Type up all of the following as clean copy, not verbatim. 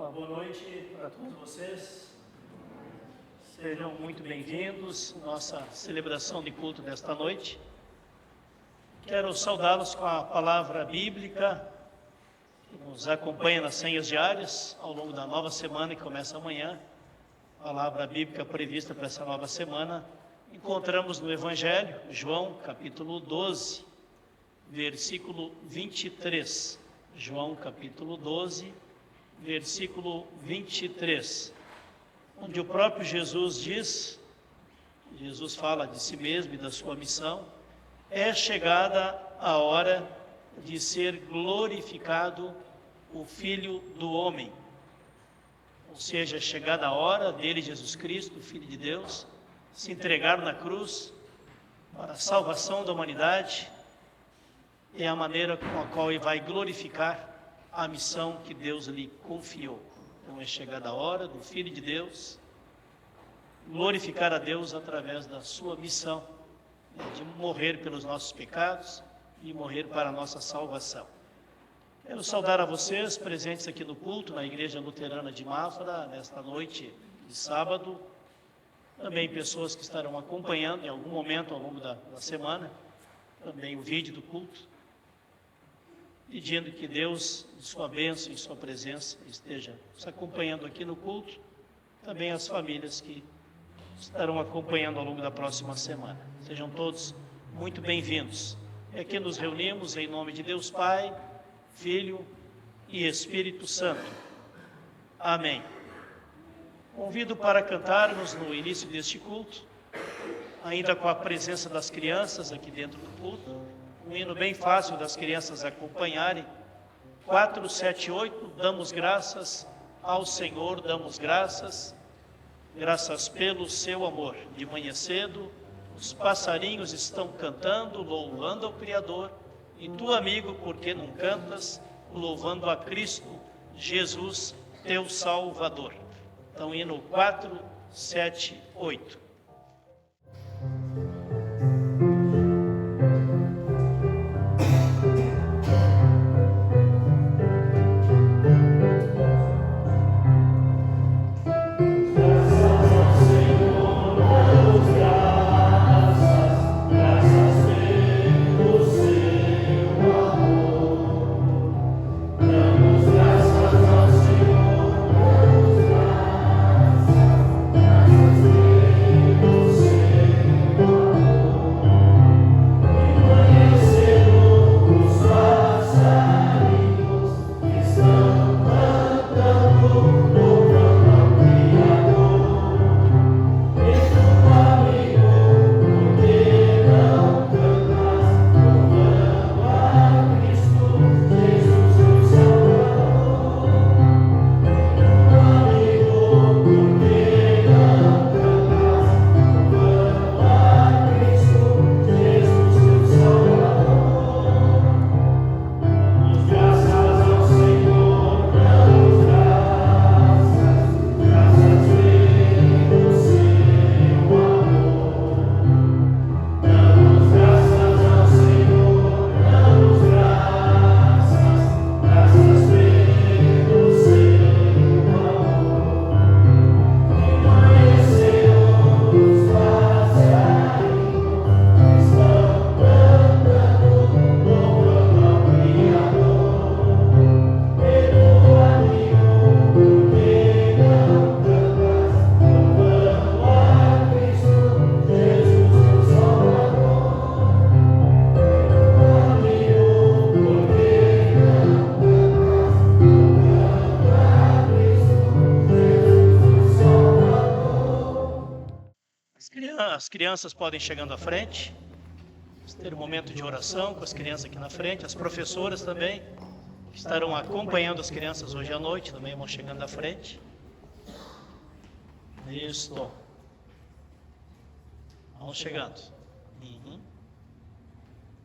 Uma boa noite para todos vocês. Sejam muito bem-vindos à nossa celebração de culto desta noite. Quero saudá-los com a palavra bíblica que nos acompanha nas senhas diárias ao longo da nova semana que começa amanhã. A palavra bíblica prevista para essa nova semana encontramos no Evangelho, João, capítulo 12, versículo 23. João, capítulo 12, versículo 23, onde o próprio Jesus fala de si mesmo e da sua missão: é chegada a hora de ser glorificado o Filho do Homem. Ou seja, é chegada a hora dele, Jesus Cristo, o Filho de Deus, se entregar na cruz para a salvação da humanidade. É a maneira com a qual ele vai glorificar a missão que Deus lhe confiou. Então é chegada a hora do Filho de Deus glorificar a Deus através da sua missão, de morrer pelos nossos pecados e morrer para a nossa salvação. Quero saudar a vocês presentes aqui no culto, na Igreja Luterana de Mafra, nesta noite de sábado. Também pessoas que estarão acompanhando em algum momento ao longo da semana, também o vídeo do culto, pedindo que Deus, de sua bênção e sua presença, esteja nos acompanhando aqui no culto, também as famílias que estarão acompanhando ao longo da próxima semana. Sejam todos muito bem-vindos. E aqui nos reunimos em nome de Deus Pai, Filho e Espírito Santo. Amém. Convido para cantarmos no início deste culto, ainda com a presença das crianças aqui dentro do culto, um hino bem fácil das crianças acompanharem. 478, damos graças ao Senhor, damos graças pelo seu amor. De manhã cedo, os passarinhos estão cantando, louvando ao Criador, e tu, amigo, por que não cantas, louvando a Cristo, Jesus, teu Salvador? Então, hino 478. As crianças podem ir chegando à frente. Vamos ter um momento de oração com as crianças aqui na frente. As professoras também, que estarão acompanhando as crianças hoje à noite, também vão chegando à frente. Isso. Vamos chegando.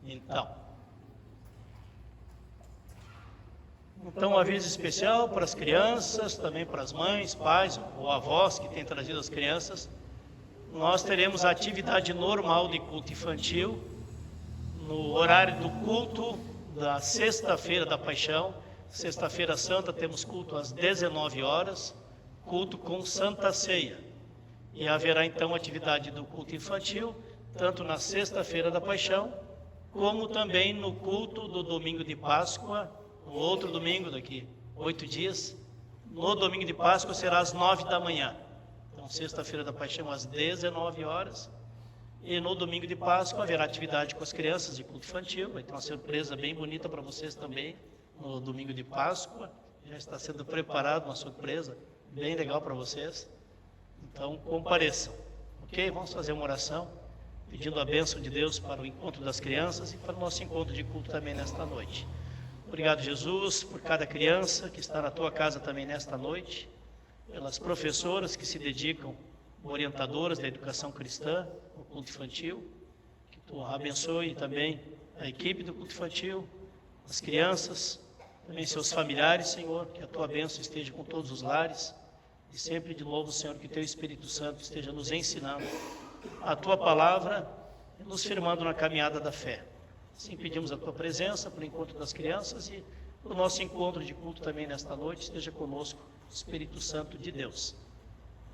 Então, um aviso especial para as crianças, também para as mães, pais ou avós que têm trazido as crianças. Nós teremos a atividade normal de culto infantil no horário do culto da sexta-feira da Paixão, Sexta-feira Santa temos culto às 19 horas, culto com Santa Ceia. E haverá então atividade do culto infantil, tanto na Sexta-feira da Paixão, como também no culto do domingo de Páscoa, no outro domingo daqui 8 dias. No domingo de Páscoa será às 9 da manhã. Então, Sexta-feira da Paixão às 19 horas. E no domingo de Páscoa haverá atividade com as crianças de culto infantil. Vai ter uma surpresa bem bonita para vocês também no domingo de Páscoa. Já está sendo preparada uma surpresa bem legal para vocês. Então, compareçam. Ok? Vamos fazer uma oração, pedindo a bênção de Deus para o encontro das crianças e para o nosso encontro de culto também nesta noite. Obrigado, Jesus, por cada criança que está na tua casa também nesta noite, pelas professoras que se dedicam, orientadoras da educação cristã, o culto infantil, que tu abençoe também a equipe do culto infantil, as crianças, também seus familiares, Senhor, que a tua bênção esteja com todos os lares, e sempre de novo, Senhor, que teu Espírito Santo esteja nos ensinando a tua palavra e nos firmando na caminhada da fé. Assim pedimos a tua presença para o encontro das crianças e para o nosso encontro de culto também nesta noite. Esteja conosco, Espírito Santo de Deus.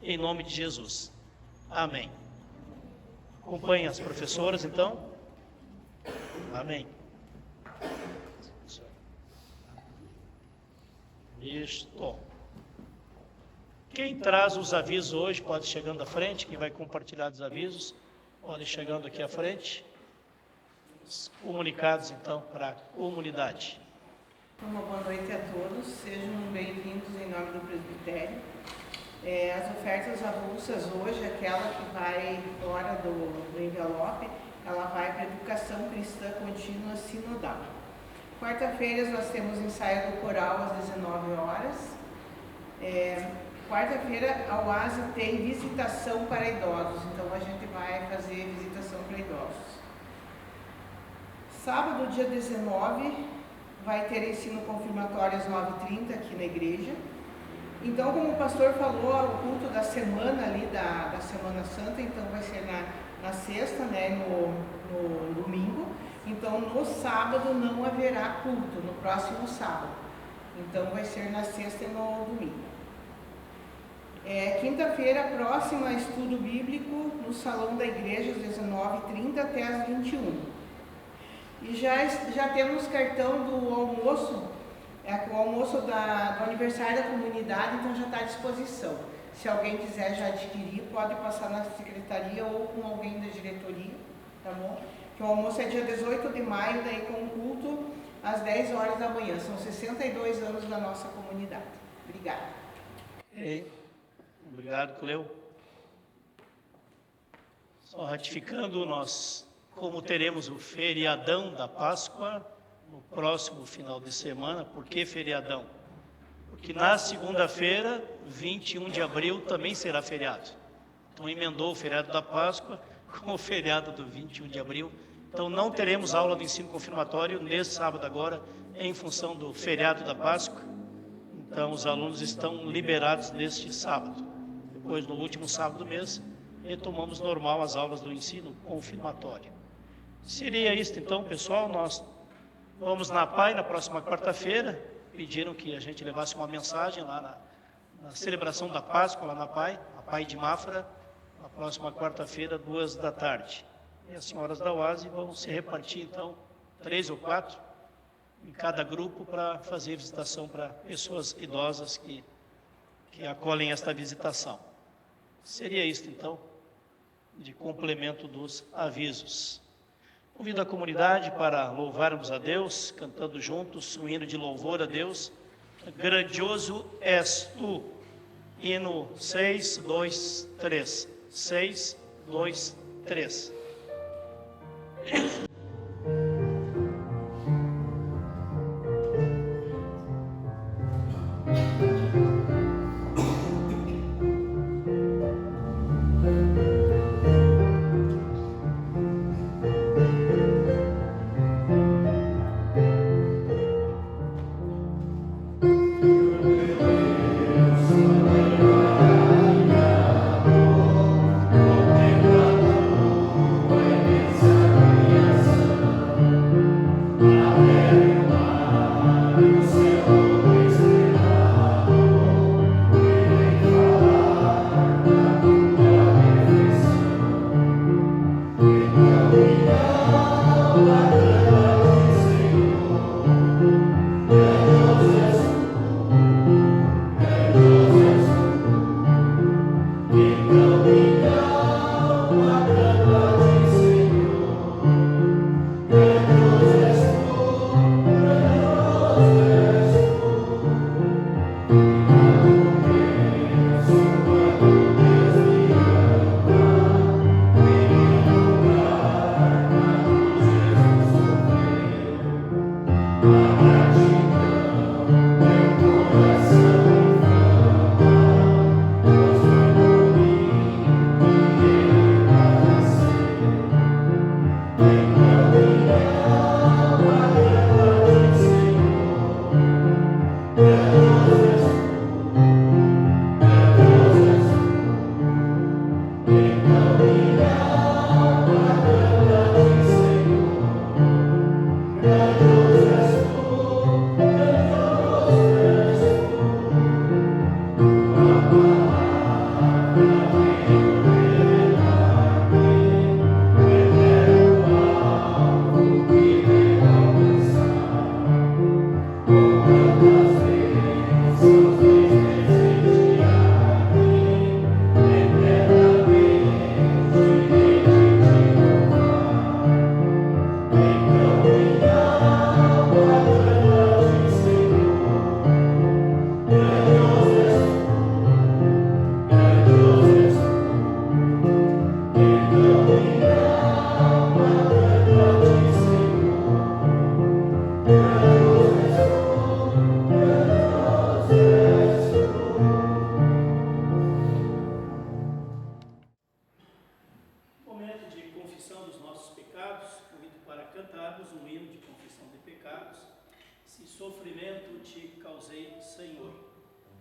Em nome de Jesus. Amém. Acompanhem as professoras, então. Amém. Isto. Quem traz os avisos hoje pode ir chegando à frente. Quem vai compartilhar os avisos pode ir chegando aqui à frente. Os comunicados, então, para a comunidade. Uma boa noite a todos, sejam bem-vindos em nome do presbitério. As ofertas avulsas hoje, aquela que vai fora do envelope, ela vai para a educação cristã contínua sinodal. Quarta-feira nós temos ensaio do coral às 19 horas. Quarta-feira a UASI tem visitação para idosos, então a gente vai fazer visitação para idosos. Sábado, dia 19, vai ter ensino confirmatório às 9h30 aqui na igreja. Então, como o pastor falou, o culto da semana ali, da Semana Santa, então vai ser na sexta, né, no domingo. Então, no sábado não haverá culto, no próximo sábado. Então, vai ser na sexta e no domingo. Quinta-feira próxima, estudo bíblico no salão da igreja, às 19h30 até às 21h. E já temos cartão do almoço, o almoço do aniversário da comunidade, então já está à disposição. Se alguém quiser já adquirir, pode passar na secretaria ou com alguém da diretoria, tá bom? Que o almoço é dia 18 de maio, daí com o culto às 10 horas da manhã. São 62 anos da nossa comunidade. Obrigada. Obrigado, Cleo. Só ratificando, como teremos o feriadão da Páscoa no próximo final de semana. Por que feriadão? Porque na segunda-feira, 21 de abril, também será feriado. Então emendou o feriado da Páscoa com o feriado do 21 de abril. Então não teremos aula do ensino confirmatório nesse sábado agora, em função do feriado da Páscoa. Então os alunos estão liberados neste sábado. Depois, no último sábado do mês, retomamos normal as aulas do ensino confirmatório. Seria isso então, pessoal. Nós vamos na PAI na próxima quarta-feira. Pediram que a gente levasse uma mensagem lá na celebração da Páscoa, lá na PAI de Mafra, na próxima quarta-feira, 14h. E as senhoras da UASI vão se repartir, então, 3 ou 4 em cada grupo para fazer visitação para pessoas idosas que acolhem esta visitação. Seria isso, então, de complemento dos avisos. Convido a comunidade para louvarmos a Deus, cantando juntos um hino de louvor a Deus. Grandioso és tu. Hino 6, 2, 3. 6, 2, 3.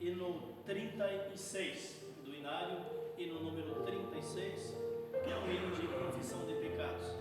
hino 36 do Inário, hino número 36, que é um hino de confissão de pecados.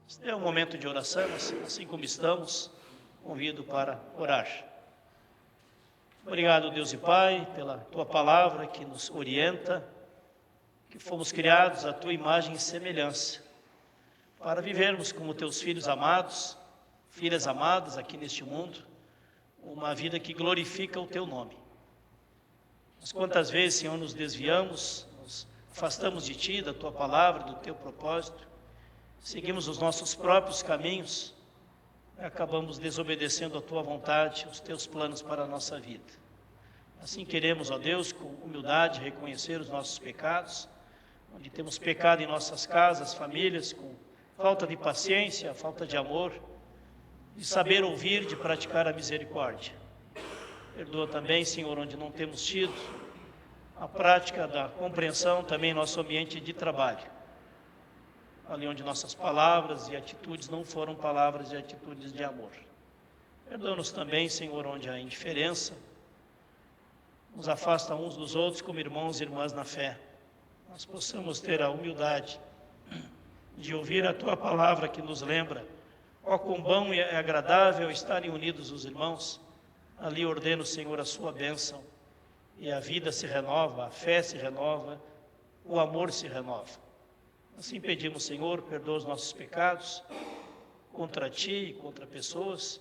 Este é um momento de oração, assim como estamos, convido para orar. Obrigado, Deus e Pai, pela Tua palavra que nos orienta, que fomos criados à Tua imagem e semelhança, para vivermos como Teus filhos amados, filhas amadas aqui neste mundo, uma vida que glorifica o Teu nome. Mas quantas vezes, Senhor, nos desviamos, nos afastamos de Ti, da Tua palavra, do Teu propósito, seguimos os nossos próprios caminhos e acabamos desobedecendo a Tua vontade, os Teus planos para a nossa vida. Assim queremos, ó Deus, com humildade, reconhecer os nossos pecados, onde temos pecado em nossas casas, famílias, com falta de paciência, falta de amor, de saber ouvir, de praticar a misericórdia. Perdoa também, Senhor, onde não temos tido a prática da compreensão também em nosso ambiente de trabalho, ali onde nossas palavras e atitudes não foram palavras e atitudes de amor. Perdoa-nos também, Senhor, onde há indiferença, nos afasta uns dos outros como irmãos e irmãs na fé. Nós possamos ter a humildade de ouvir a Tua palavra que nos lembra, ó quão bom e agradável estarem unidos os irmãos. Ali ordena o Senhor a sua bênção, e a vida se renova, a fé se renova, o amor se renova. Assim pedimos, Senhor, perdoa os nossos pecados contra Ti e contra pessoas,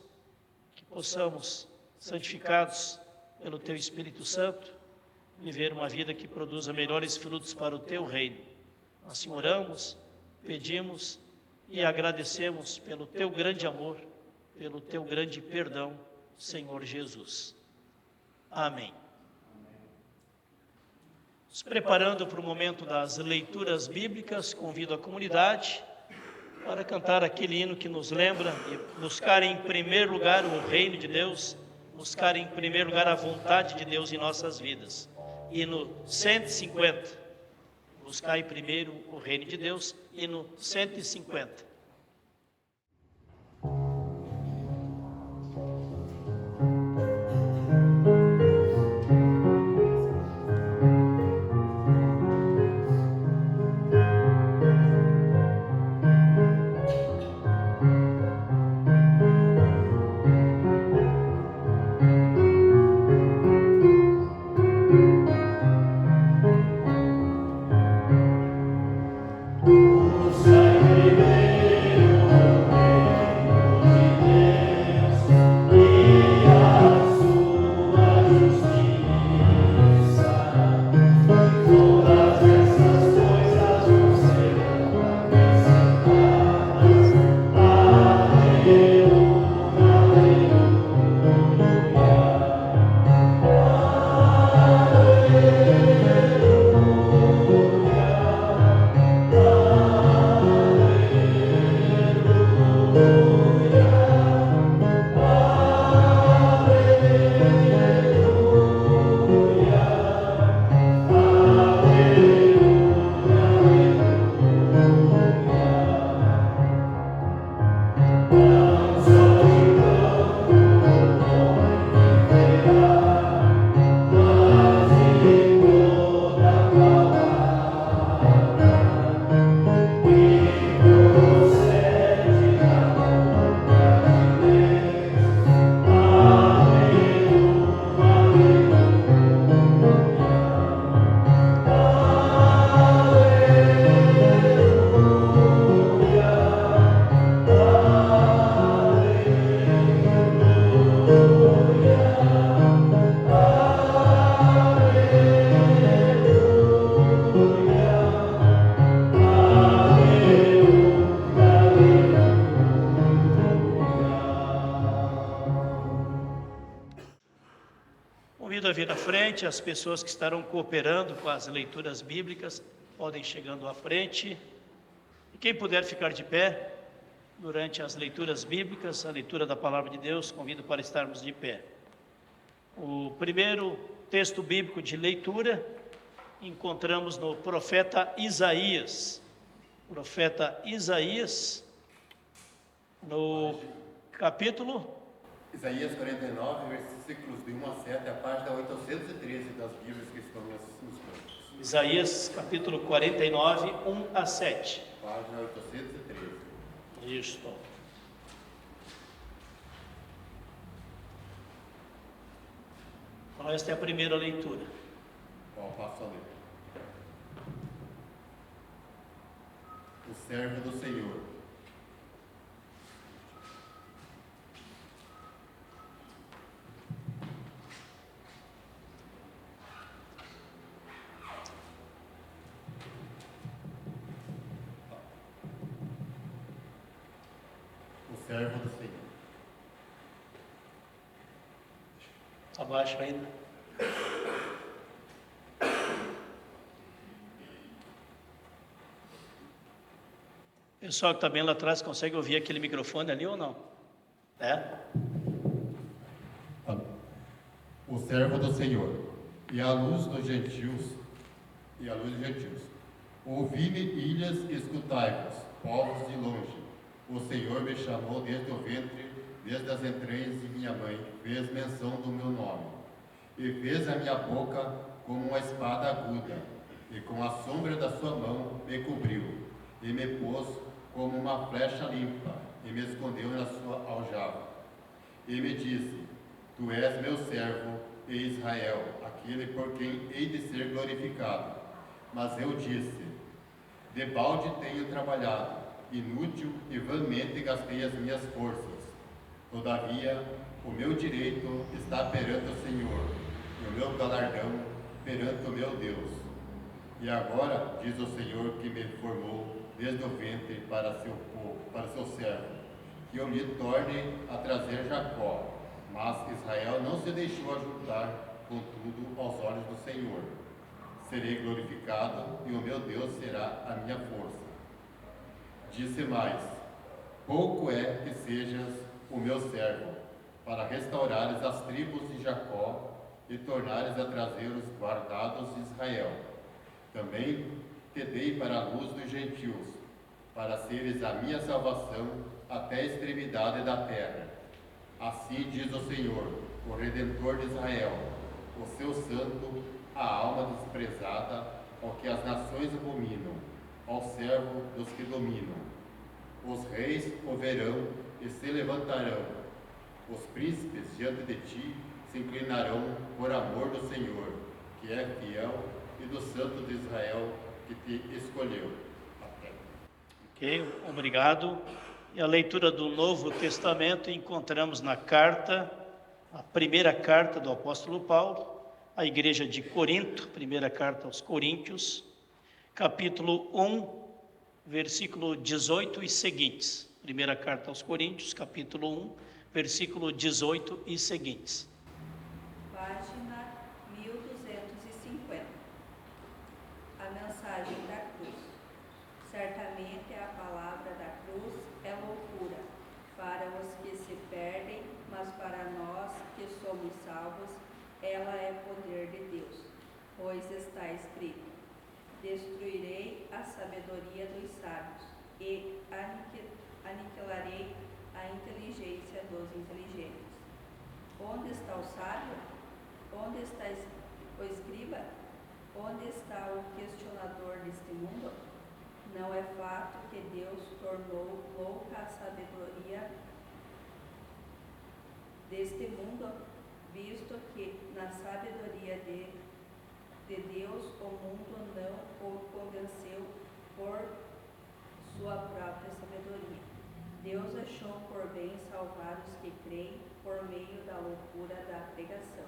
que possamos, santificados pelo Teu Espírito Santo, viver uma vida que produza melhores frutos para o Teu reino. Assim oramos, pedimos e agradecemos pelo Teu grande amor, pelo Teu grande perdão, Senhor Jesus. Amém. Nos preparando para o momento das leituras bíblicas, convido a comunidade para cantar aquele hino que nos lembra de buscar em primeiro lugar o reino de Deus, buscar em primeiro lugar a vontade de Deus em nossas vidas. Hino 150, buscar em primeiro o reino de Deus, hino 150. O Senhor convido a vir à frente, as pessoas que estarão cooperando com as leituras bíblicas podem chegando à frente. E quem puder ficar de pé durante as leituras bíblicas, a leitura da Palavra de Deus, convido para estarmos de pé. O primeiro texto bíblico de leitura encontramos no profeta Isaías. Profeta Isaías, no capítulo... Isaías 49, versículos de 1 a 7, a página 813 das Bíblias que estão nos campos. Isaías, capítulo 49, 1 a 7. Página 813. Isto. Então, esta é a primeira leitura. Qual passo a ler? O servo do Senhor. O servo do Senhor. Abaixo ainda. Pessoal que está bem lá atrás, consegue ouvir aquele microfone ali ou não? É? O servo do Senhor, e a luz dos gentios, Ouvi-me, ilhas, e escutai-vos, povos de longe. O Senhor me chamou desde o ventre, desde as entranhas de minha mãe, fez menção do meu nome, e fez a minha boca como uma espada aguda, e com a sombra da sua mão me cobriu, e me pôs como uma flecha limpa, e me escondeu na sua aljava. E me disse: Tu és meu servo, e Israel, aquele por quem hei de ser glorificado. Mas eu disse: Debalde tenho trabalhado, inútil e vãmente gastei as minhas forças. Todavia, o meu direito está perante o Senhor, e o meu galardão perante o meu Deus. E agora, diz o Senhor que me formou desde o ventre para seu povo, para seu servo, que eu me torne a trazer Jacó. Mas Israel não se deixou ajudar, contudo, aos olhos do Senhor. Serei glorificado, e o meu Deus será a minha força. Disse mais: Pouco é que sejas o meu servo, para restaurares as tribos de Jacó e tornares a trazer os guardados de Israel. Também te dei para a luz dos gentios, para seres a minha salvação até a extremidade da terra. Assim diz o Senhor, o Redentor de Israel, o seu santo, a alma desprezada, ao que as nações abominam, ao servo dos que dominam. Os reis o verão e se levantarão, os príncipes diante de ti se inclinarão por amor do Senhor, que é fiel, e do Santo de Israel, que te escolheu. Ok, obrigado. E a leitura do Novo Testamento encontramos na carta, a primeira carta do apóstolo Paulo, à igreja de Corinto, primeira carta aos Coríntios, capítulo 1, versículo 18 e seguintes. Primeira carta aos Coríntios, capítulo 1, versículo 18 e seguintes. Página 1250. A mensagem da cruz. Certamente a palavra da cruz é loucura para os que se perdem, mas para nós que somos salvos, ela é poder de Deus. Pois está escrito: Destruirei a sabedoria dos sábios e aniquilarei a inteligência dos inteligentes. Onde está o sábio? Onde está o escriba? Onde está o questionador deste mundo? Não é fato que Deus tornou louca a sabedoria deste mundo, visto que na sabedoria de Deus o mundo não o convenceu por sua própria sabedoria. Deus achou por bem salvar os que creem por meio da loucura da pregação,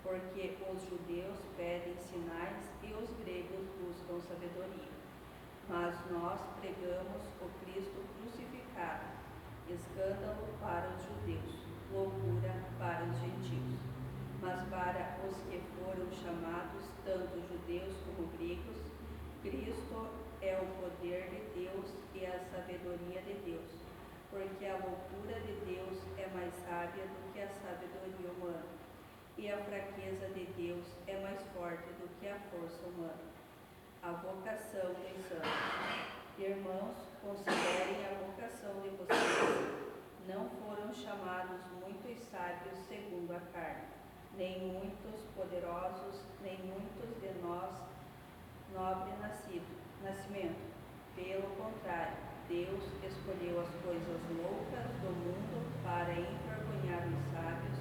porque os judeus pedem sinais e os gregos buscam sabedoria. Mas nós pregamos o Cristo crucificado, escândalo para os judeus, loucura para os gentios. Mas para os que foram chamados, tanto judeus como gregos, Cristo é o poder de Deus e a sabedoria de Deus, porque a loucura de Deus é mais sábia do que a sabedoria humana, e a fraqueza de Deus é mais forte do que a força humana. A vocação dos santos. Irmãos, considerem a vocação de vocês. Não foram chamados muitos sábios segundo a carne, nem muitos poderosos, nem muitos de nós nobre nascimento. Pelo contrário, Deus escolheu as coisas loucas do mundo para envergonhar os sábios,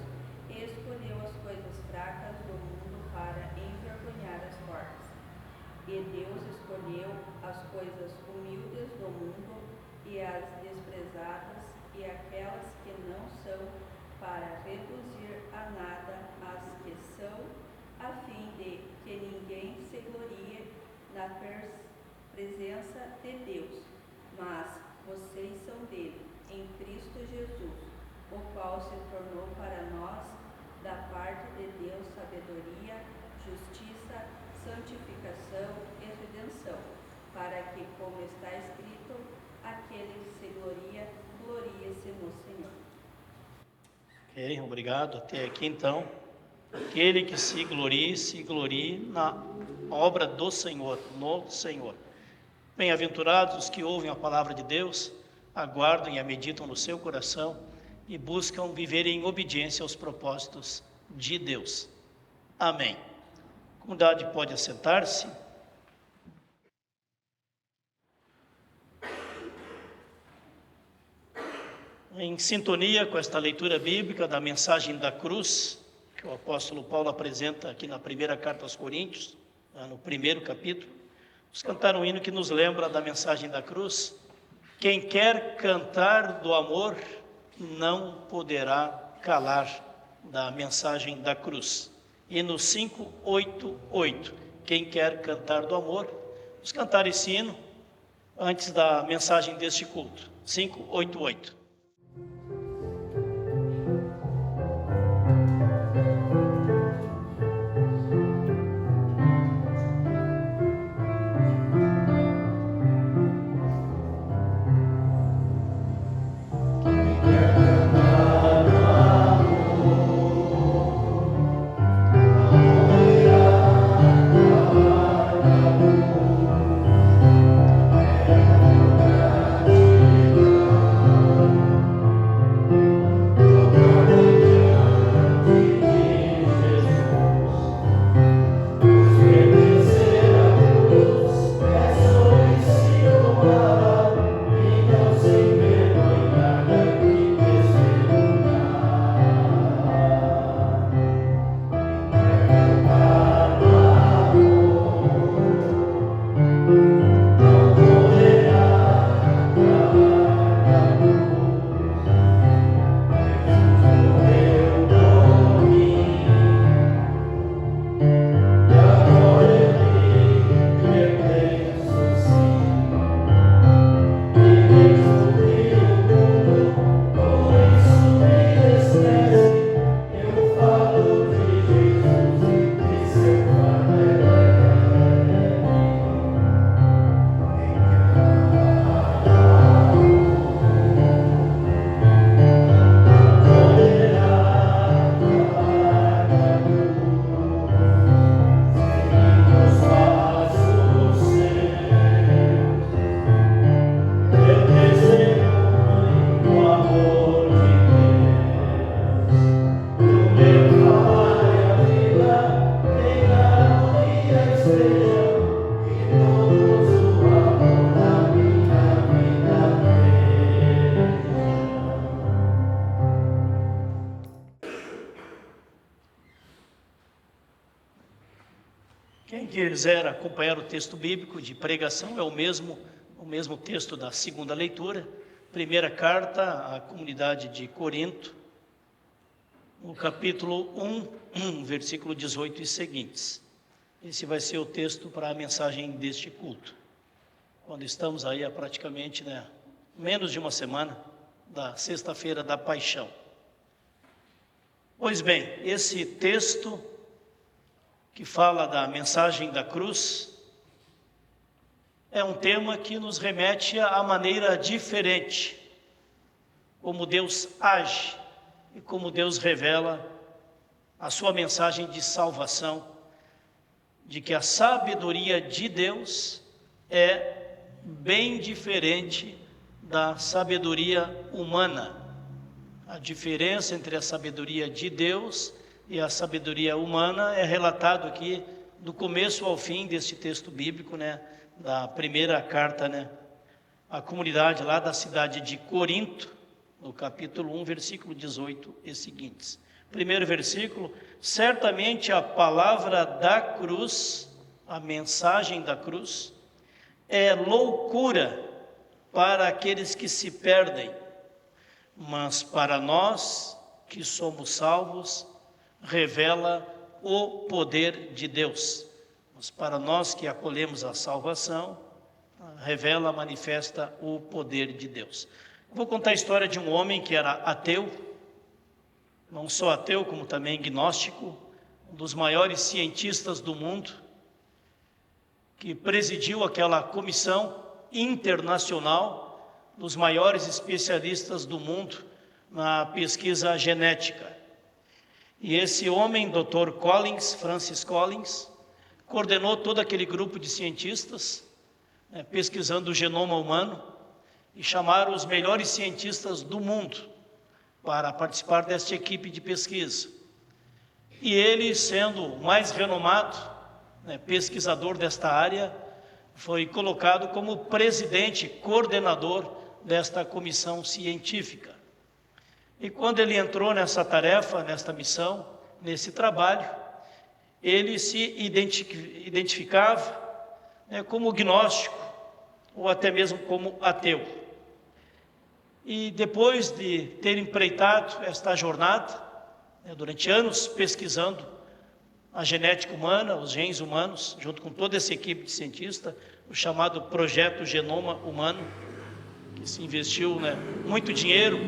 e escolheu as coisas fracas do mundo para envergonhar as fortes. E Deus escolheu as coisas humildes do mundo e as desprezadas e aquelas que não são, para reduzir a nada as que são, a fim de que ninguém se glorie na presença de Deus. Mas vocês são dele, em Cristo Jesus, o qual se tornou para nós, da parte de Deus, sabedoria, justiça, santificação e redenção, para que, como está escrito, aquele que se gloria, glorie-se no Senhor. Ok, obrigado. Até aqui então. Aquele que se glorie na obra do Senhor, no Senhor. Bem-aventurados os que ouvem a palavra de Deus, aguardam e a meditam no seu coração e buscam viver em obediência aos propósitos de Deus. Amém. A comunidade pode assentar-se. Em sintonia com esta leitura bíblica da mensagem da cruz, que o apóstolo Paulo apresenta aqui na primeira carta aos Coríntios, no primeiro capítulo, vamos cantar um hino que nos lembra da mensagem da cruz. Quem quer cantar do amor não poderá calar da mensagem da cruz. Hino 588. Quem quer cantar do amor, vamos cantar esse hino antes da mensagem deste culto. 588. Quem quiser acompanhar o texto bíblico de pregação, é o mesmo texto da segunda leitura, primeira carta à comunidade de Corinto, no capítulo 1, versículo 18 e seguintes. Esse vai ser o texto para a mensagem deste culto. Quando estamos aí há praticamente menos de uma semana da sexta-feira da Paixão. Pois bem, esse texto que fala da mensagem da cruz é um tema que nos remete à maneira diferente como Deus age e como Deus revela a sua mensagem de salvação, de que a sabedoria de Deus é bem diferente da sabedoria humana. A diferença entre a sabedoria de Deus e a sabedoria humana é relatado aqui do começo ao fim deste texto bíblico, da primeira carta, à comunidade lá da cidade de Corinto, no capítulo 1, versículo 18 e seguintes. Primeiro versículo: certamente a palavra da cruz, a mensagem da cruz, é loucura para aqueles que se perdem, mas para nós que somos salvos, revela o poder de Deus. Mas para nós que acolhemos a salvação, revela, manifesta o poder de Deus. Vou contar a história de um homem que era ateu, não só ateu, como também gnóstico, um dos maiores cientistas do mundo, que presidiu aquela comissão internacional dos maiores especialistas do mundo na pesquisa genética. E esse homem, Dr. Collins, Francis Collins, coordenou todo aquele grupo de cientistas, pesquisando o genoma humano, e chamaram os melhores cientistas do mundo para participar desta equipe de pesquisa. E ele, sendo o mais renomado pesquisador desta área, foi colocado como presidente, coordenador desta comissão científica. E quando ele entrou nessa tarefa, nesta missão, nesse trabalho, ele se identificava como gnóstico, ou até mesmo como ateu. E depois de ter empreitado esta jornada, durante anos pesquisando a genética humana, os genes humanos, junto com toda essa equipe de cientistas, o chamado Projeto Genoma Humano, que se investiu muito dinheiro,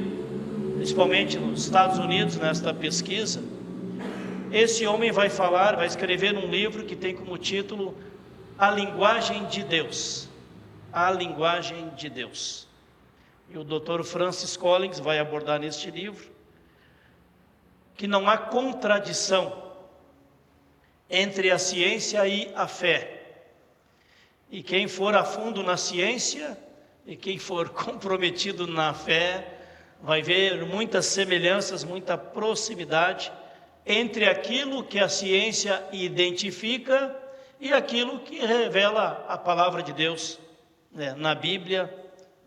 principalmente nos Estados Unidos, nesta pesquisa. Esse homem vai escrever um livro que tem como título A Linguagem de Deus. A Linguagem de Deus. E o Dr. Francis Collins vai abordar neste livro que não há contradição entre a ciência e a fé. E quem for a fundo na ciência e quem for comprometido na fé vai ver muitas semelhanças, muita proximidade entre aquilo que a ciência identifica e aquilo que revela a palavra de Deus, na Bíblia,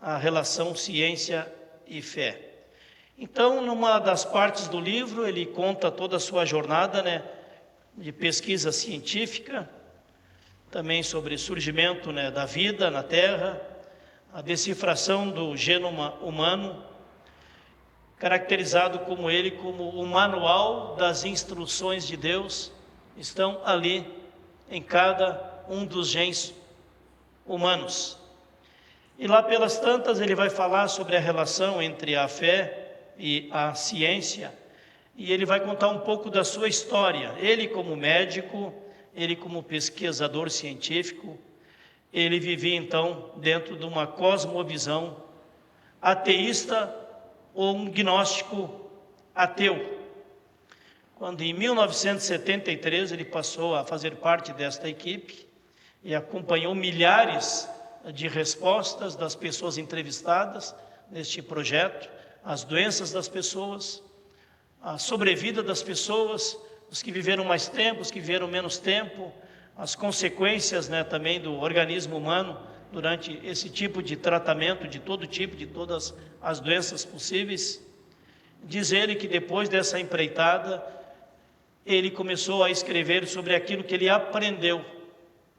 a relação ciência e fé. Então, numa das partes do livro, ele conta toda a sua jornada, de pesquisa científica, também sobre o surgimento, da vida na Terra, a decifração do genoma humano, caracterizado como o manual das instruções de Deus, estão ali em cada um dos genes humanos. E lá pelas tantas ele vai falar sobre a relação entre a fé e a ciência, e ele vai contar um pouco da sua história. Ele como médico, ele como pesquisador científico, ele vivia então dentro de uma cosmovisão ateísta ou um gnóstico ateu. Quando em 1973 ele passou a fazer parte desta equipe e acompanhou milhares de respostas das pessoas entrevistadas neste projeto, as doenças das pessoas, a sobrevida das pessoas, os que viveram mais tempo, os que viveram menos tempo, as consequências também do organismo humano durante esse tipo de tratamento, de todo tipo, de todas as doenças possíveis. Diz ele que depois dessa empreitada, ele começou a escrever sobre aquilo que ele aprendeu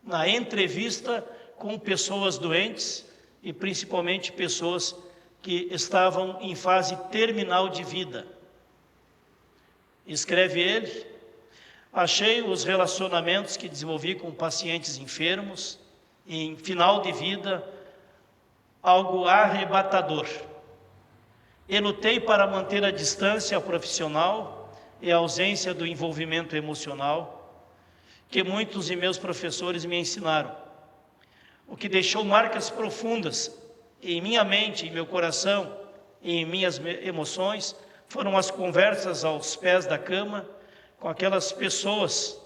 na entrevista com pessoas doentes e principalmente pessoas que estavam em fase terminal de vida. Escreve ele: achei os relacionamentos que desenvolvi com pacientes enfermos em final de vida algo arrebatador. E lutei para manter a distância profissional é a ausência do envolvimento emocional que muitos de meus professores me ensinaram. O que deixou marcas profundas em minha mente, em meu coração e em minhas emoções foram as conversas aos pés da cama com aquelas pessoas,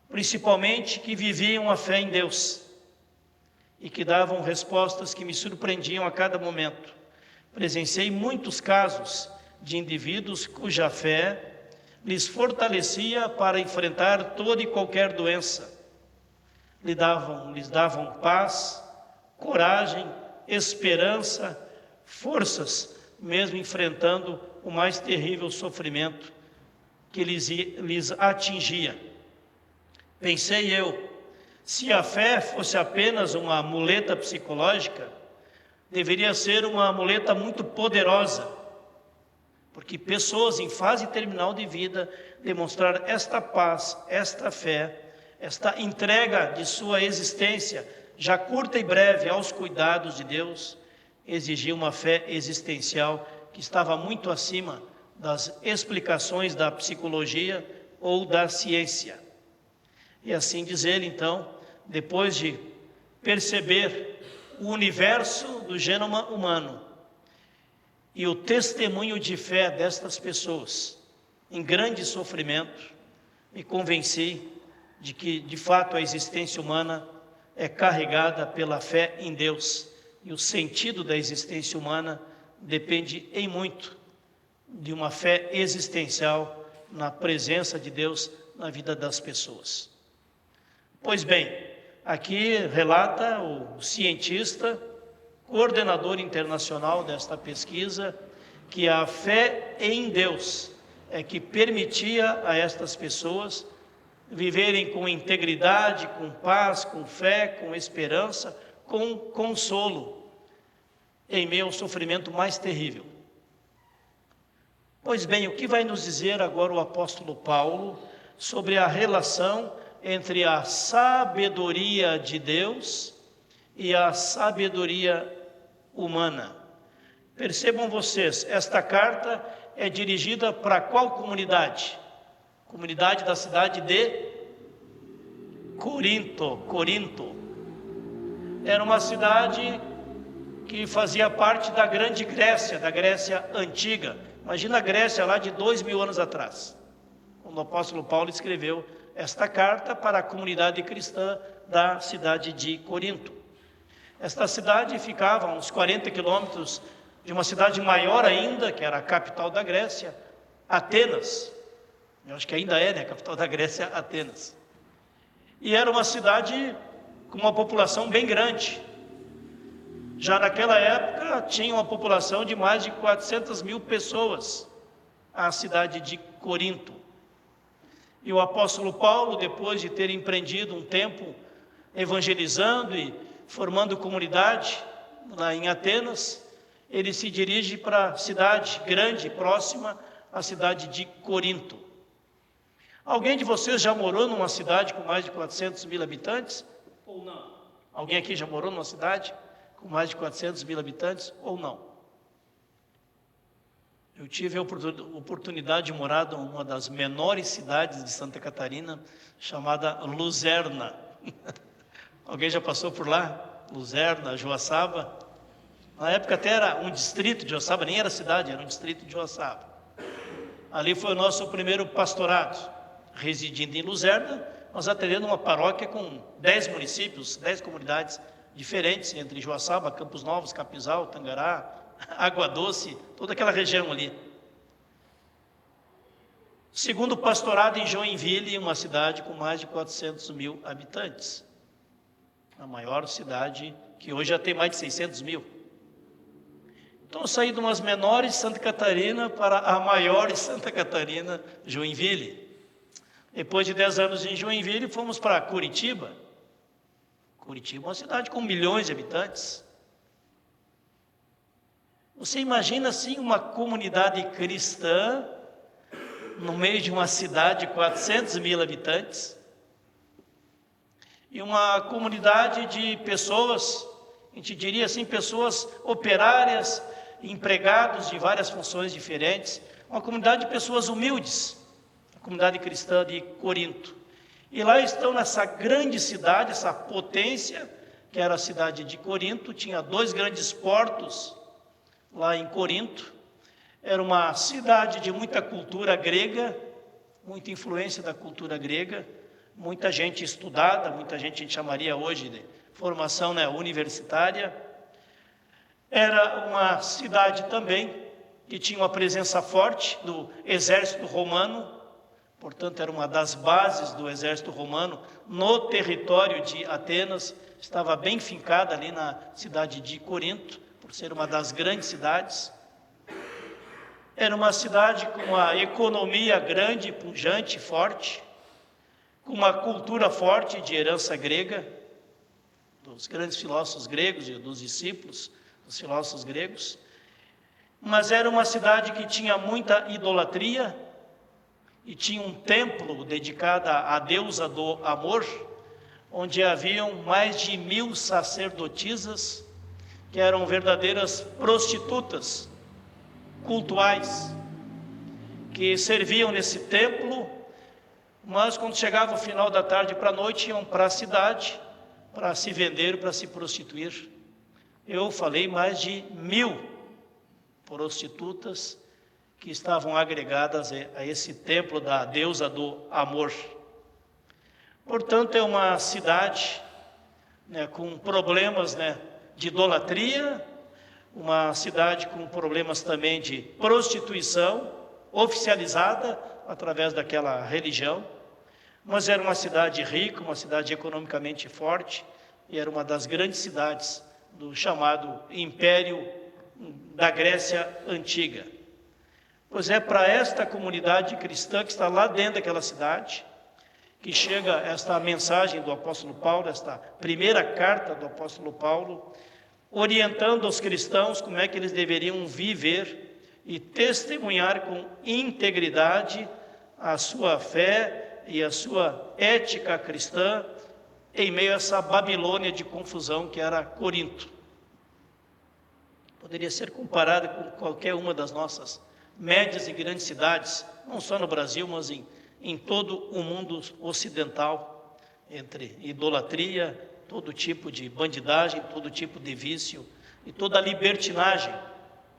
principalmente que viviam a fé em Deus e que davam respostas que me surpreendiam a cada momento. Presenciei muitos casos de indivíduos cuja fé lhes fortalecia para enfrentar toda e qualquer doença. Lhes davam paz, coragem, esperança, forças, mesmo enfrentando o mais terrível sofrimento que lhes atingia. Pensei eu, se a fé fosse apenas uma muleta psicológica, deveria ser uma muleta muito poderosa, porque pessoas em fase terminal de vida demonstrar esta paz, esta fé, esta entrega de sua existência, já curta e breve, aos cuidados de Deus, exigia uma fé existencial que estava muito acima das explicações da psicologia ou da ciência. E assim dizer, então, depois de perceber o universo do gênero humano e o testemunho de fé destas pessoas em grande sofrimento, me convenci de que, de fato, a existência humana é carregada pela fé em Deus, e o sentido da existência humana depende em muito de uma fé existencial na presença de Deus na vida das pessoas. Pois bem, aqui relata o cientista, coordenador internacional desta pesquisa, que a fé em Deus é que permitia a estas pessoas viverem com integridade, com paz, com fé, com esperança, com consolo, em meio ao sofrimento mais terrível. Pois bem, o que vai nos dizer agora o apóstolo Paulo sobre a relação entre a sabedoria de Deus e a sabedoria humana? Percebam vocês, esta carta é dirigida para qual comunidade? Comunidade da cidade de Corinto. Era uma cidade que fazia parte da Grande Grécia, da Grécia Antiga. Imagina a Grécia lá de 2000 anos atrás, quando o apóstolo Paulo escreveu esta carta para a comunidade cristã da cidade de Corinto. Esta cidade ficava a uns 40 quilômetros de uma cidade maior ainda, que era a capital da Grécia, Atenas. Eu acho que ainda é, né, a capital da Grécia, Atenas. E era uma cidade com uma população bem grande. Já naquela época tinha uma população de mais de 400 mil pessoas, a cidade de Corinto. E o apóstolo Paulo, depois de ter empreendido um tempo evangelizando e formando comunidade lá em Atenas, ele se dirige para a cidade grande, próxima à cidade de Corinto. Alguém de vocês já morou numa cidade com mais de 400 mil habitantes? Ou não? Alguém aqui já morou numa cidade com mais de 400 mil habitantes? Ou não? Eu tive a oportunidade de morar em uma das menores cidades de Santa Catarina, chamada Luzerna. Alguém já passou por lá? Luzerna, Joaçaba. Na época até era um distrito de Joaçaba, nem era cidade, era um distrito de Joaçaba. Ali foi o nosso primeiro pastorado. Residindo em Luzerna, nós atendendo uma paróquia com 10 municípios, 10 comunidades diferentes, entre Joaçaba, Campos Novos, Capinzal, Tangará, Água Doce, toda aquela região ali. Segundo pastorado em Joinville, uma cidade com mais de 400 mil habitantes. A maior cidade, que hoje já tem mais de 600 mil. Então eu saí de umas menores Santa Catarina para a maior Santa Catarina, Joinville. Depois de 10 anos em Joinville, fomos para Curitiba. Curitiba é uma cidade com milhões de habitantes. Você imagina assim uma comunidade cristã no meio de uma cidade de 400 mil habitantes e uma comunidade de pessoas, a gente diria assim, pessoas operárias empregados de várias funções diferentes, uma comunidade de pessoas humildes, a comunidade cristã de Corinto. E lá estão nessa grande cidade, essa potência, que era a cidade de Corinto, tinha 2 grandes portos lá em Corinto. Era uma cidade de muita cultura grega, muita influência da cultura grega, muita gente estudada, muita gente a gente chamaria hoje de formação, né, universitária. Era uma cidade também que tinha uma presença forte do exército romano, portanto era uma das bases do exército romano no território de Atenas, estava bem fincada ali na cidade de Corinto, por ser uma das grandes cidades. Era uma cidade com uma economia grande, pujante, forte, com uma cultura forte de herança grega, dos grandes filósofos gregos e dos discípulos dos filósofos gregos. Mas era uma cidade que tinha muita idolatria e tinha um templo dedicado à deusa do amor, onde haviam mais de 1000 sacerdotisas, que eram verdadeiras prostitutas cultuais, que serviam nesse templo, mas quando chegava o final da tarde para a noite, iam para a cidade para se vender, para se prostituir. Eu falei mais de 1000 prostitutas que estavam agregadas a esse templo da deusa do amor. Portanto, é uma cidade, né, com problemas, né, de idolatria, uma cidade com problemas também de prostituição oficializada através daquela religião, mas era uma cidade rica, uma cidade economicamente forte, e era uma das grandes cidades do chamado Império da Grécia Antiga. Pois é para esta comunidade cristã que está lá dentro daquela cidade que chega esta mensagem do apóstolo Paulo, esta primeira carta do apóstolo Paulo, orientando os cristãos como é que eles deveriam viver e testemunhar com integridade a sua fé e a sua ética cristã em meio a essa Babilônia de confusão que era Corinto. Poderia ser comparada com qualquer uma das nossas médias e grandes cidades, não só no Brasil, mas em todo o mundo ocidental, entre idolatria, todo tipo de bandidagem, todo tipo de vício e toda a libertinagem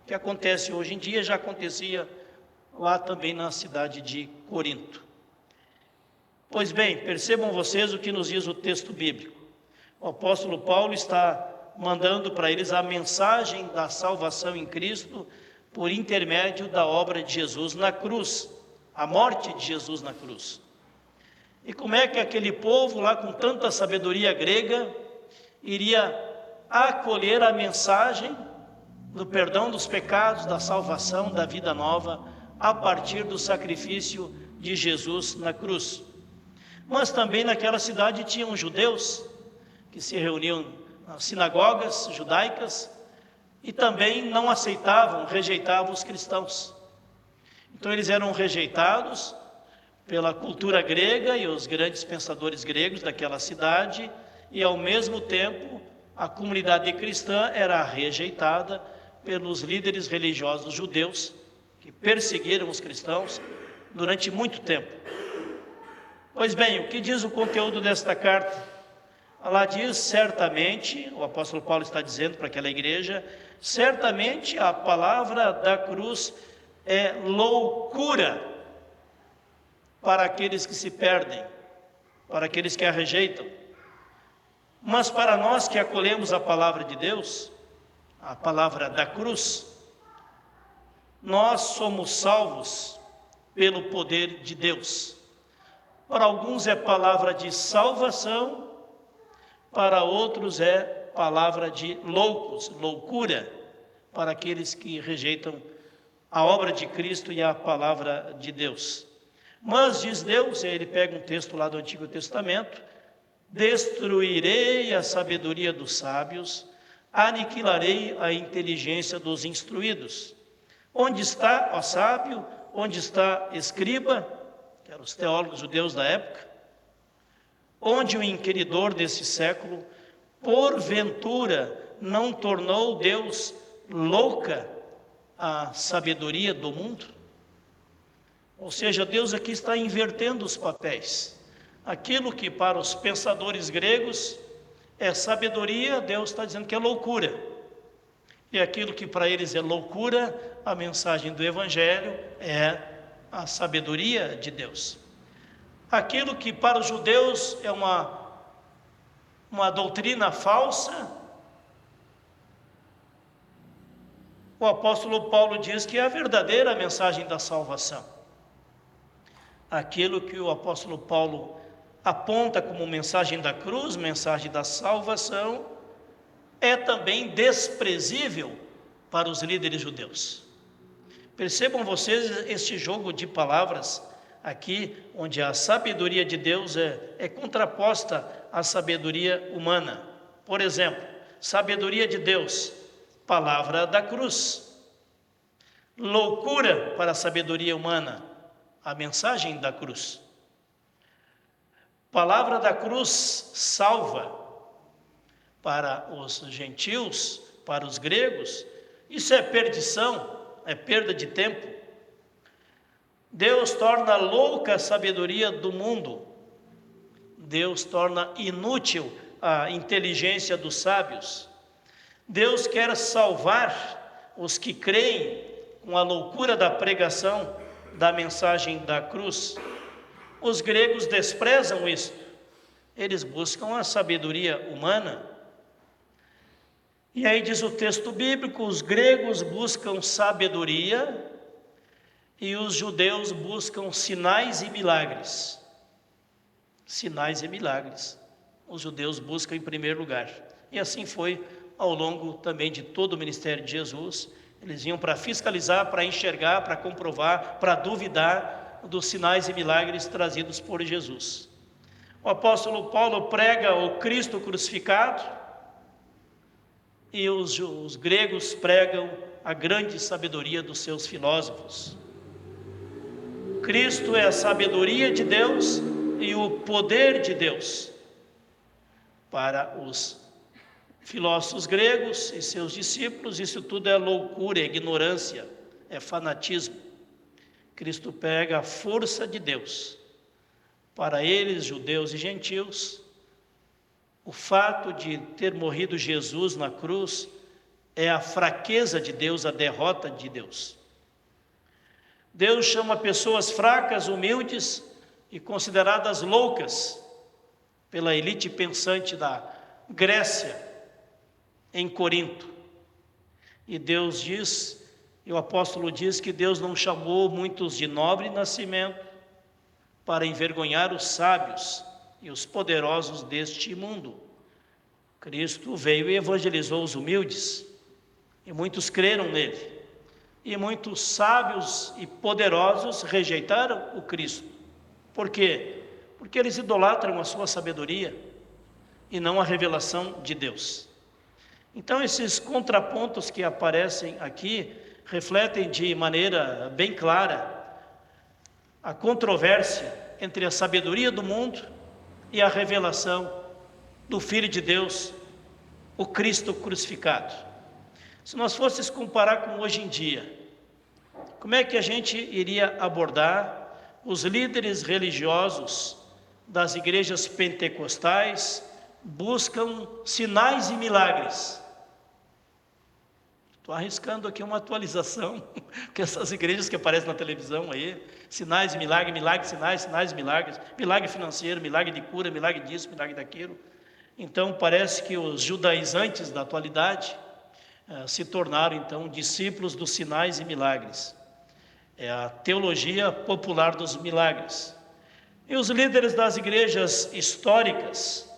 que acontece hoje em dia, já acontecia lá também na cidade de Corinto. Pois bem, percebam vocês o que nos diz o texto bíblico. O apóstolo Paulo está mandando para eles a mensagem da salvação em Cristo por intermédio da obra de Jesus na cruz, a morte de Jesus na cruz. E como é que aquele povo lá com tanta sabedoria grega iria acolher a mensagem do perdão dos pecados, da salvação, da vida nova, a partir do sacrifício de Jesus na cruz? Mas também naquela cidade tinham judeus que se reuniam nas sinagogas judaicas e também não aceitavam, rejeitavam os cristãos. Então eles eram rejeitados pela cultura grega e os grandes pensadores gregos daquela cidade, e ao mesmo tempo a comunidade cristã era rejeitada pelos líderes religiosos judeus que perseguiram os cristãos durante muito tempo. Pois bem, o que diz o conteúdo desta carta? Ela diz certamente, o apóstolo Paulo está dizendo para aquela igreja, certamente a palavra da cruz é loucura para aqueles que se perdem, para aqueles que a rejeitam. Mas para nós que acolhemos a palavra de Deus, a palavra da cruz, nós somos salvos pelo poder de Deus. Para alguns é palavra de salvação, para outros é palavra de loucos, loucura, para aqueles que rejeitam a obra de Cristo e a palavra de Deus. Mas diz Deus, ele pega um texto lá do Antigo Testamento, destruirei a sabedoria dos sábios, aniquilarei a inteligência dos instruídos. Onde está, ó sábio, onde está escriba, que eram os teólogos judeus da época, onde o inquiridor desse século, porventura, não tornou Deus louca a sabedoria do mundo. Ou seja, Deus aqui está invertendo os papéis. Aquilo que para os pensadores gregos é sabedoria, Deus está dizendo que é loucura. E aquilo que para eles é loucura, a mensagem do Evangelho é a sabedoria de Deus. Aquilo que para os judeus é uma doutrina falsa, o apóstolo Paulo diz que é a verdadeira mensagem da salvação. Aquilo que o apóstolo Paulo aponta como mensagem da cruz, mensagem da salvação, é também desprezível para os líderes judeus. Percebam vocês este jogo de palavras aqui, onde a sabedoria de Deus é contraposta à sabedoria humana. Por exemplo, sabedoria de Deus, palavra da cruz. Loucura para a sabedoria humana, a mensagem da cruz. Palavra da cruz salva para os gentios, para os gregos. Isso é perdição, é perda de tempo. Deus torna louca a sabedoria do mundo. Deus torna inútil a inteligência dos sábios. Deus quer salvar os que creem com a loucura da pregação da mensagem da cruz. Os gregos desprezam isso. Eles buscam a sabedoria humana. E aí diz o texto bíblico, os gregos buscam sabedoria e os judeus buscam sinais e milagres. Sinais e milagres. Os judeus buscam em primeiro lugar. E assim foi ao longo também de todo o ministério de Jesus. Eles vinham para fiscalizar, para enxergar, para comprovar, para duvidar dos sinais e milagres trazidos por Jesus. O apóstolo Paulo prega o Cristo crucificado e os gregos pregam a grande sabedoria dos seus filósofos. Cristo é a sabedoria de Deus e o poder de Deus. Para os filósofos gregos e seus discípulos, isso tudo é loucura, é ignorância, é fanatismo. Cristo pega a força de Deus. Para eles, judeus e gentios, o fato de ter morrido Jesus na cruz é a fraqueza de Deus, a derrota de Deus. Deus chama pessoas fracas, humildes e consideradas loucas pela elite pensante da Grécia, em Corinto. E Deus diz, e o apóstolo diz que Deus não chamou muitos de nobre nascimento para envergonhar os sábios e os poderosos deste mundo. Cristo veio e evangelizou os humildes, e muitos creram nele. E muitos sábios e poderosos rejeitaram o Cristo. Por quê? Porque eles idolatram a sua sabedoria e não a revelação de Deus. Então, esses contrapontos que aparecem aqui refletem de maneira bem clara a controvérsia entre a sabedoria do mundo e a revelação do Filho de Deus, o Cristo crucificado. Se nós fôssemos comparar com hoje em dia, como é que a gente iria abordar os líderes religiosos das igrejas pentecostais buscam sinais e milagres? Estou arriscando aqui uma atualização, que essas igrejas que aparecem na televisão aí, sinais e milagres, milagres, sinais e milagres, milagre financeiro, milagre de cura, milagre disso, milagre daquilo. Então parece que os judaizantes da atualidade se tornaram então discípulos dos sinais e milagres. É a teologia popular dos milagres. E os líderes das igrejas históricas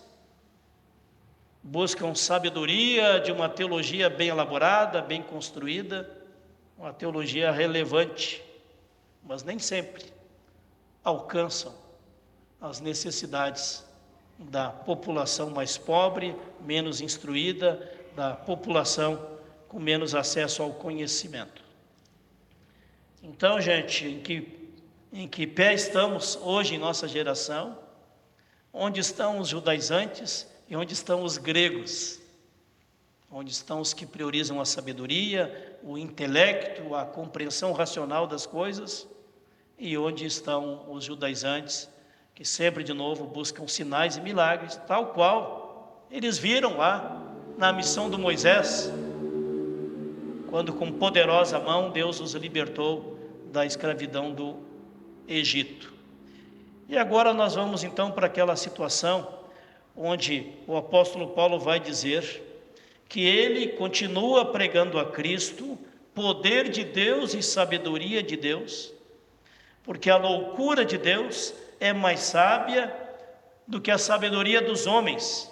buscam sabedoria de uma teologia bem elaborada, bem construída, uma teologia relevante, mas nem sempre alcançam as necessidades da população mais pobre, menos instruída, da população com menos acesso ao conhecimento. Então, gente, em que pé estamos hoje em nossa geração? Onde estão os judaizantes e onde estão os gregos? onde estão os que priorizam a sabedoria, o intelecto, a compreensão racional das coisas, e onde estão os judaizantes, que sempre de novo buscam sinais e milagres, tal qual eles viram lá na missão do Moisés, quando com poderosa mão Deus os libertou da escravidão do Egito. E agora nós vamos então para aquela situação onde o apóstolo Paulo vai dizer que ele continua pregando a Cristo, poder de Deus e sabedoria de Deus, porque a loucura de Deus é mais sábia do que a sabedoria dos homens,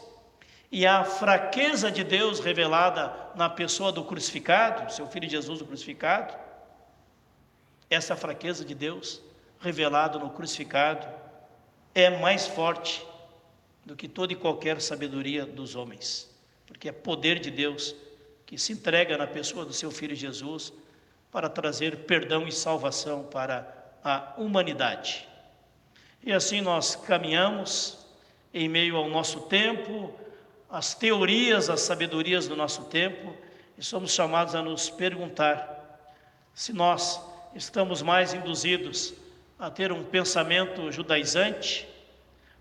e a fraqueza de Deus revelada na pessoa do crucificado, seu Filho Jesus o crucificado, essa fraqueza de Deus revelada no crucificado é mais forte do que toda e qualquer sabedoria dos homens, porque é poder de Deus que se entrega na pessoa do seu Filho Jesus para trazer perdão e salvação para a humanidade. E assim nós caminhamos em meio ao nosso tempo, às teorias, às sabedorias do nosso tempo, e somos chamados a nos perguntar se nós estamos mais induzidos a ter um pensamento judaizante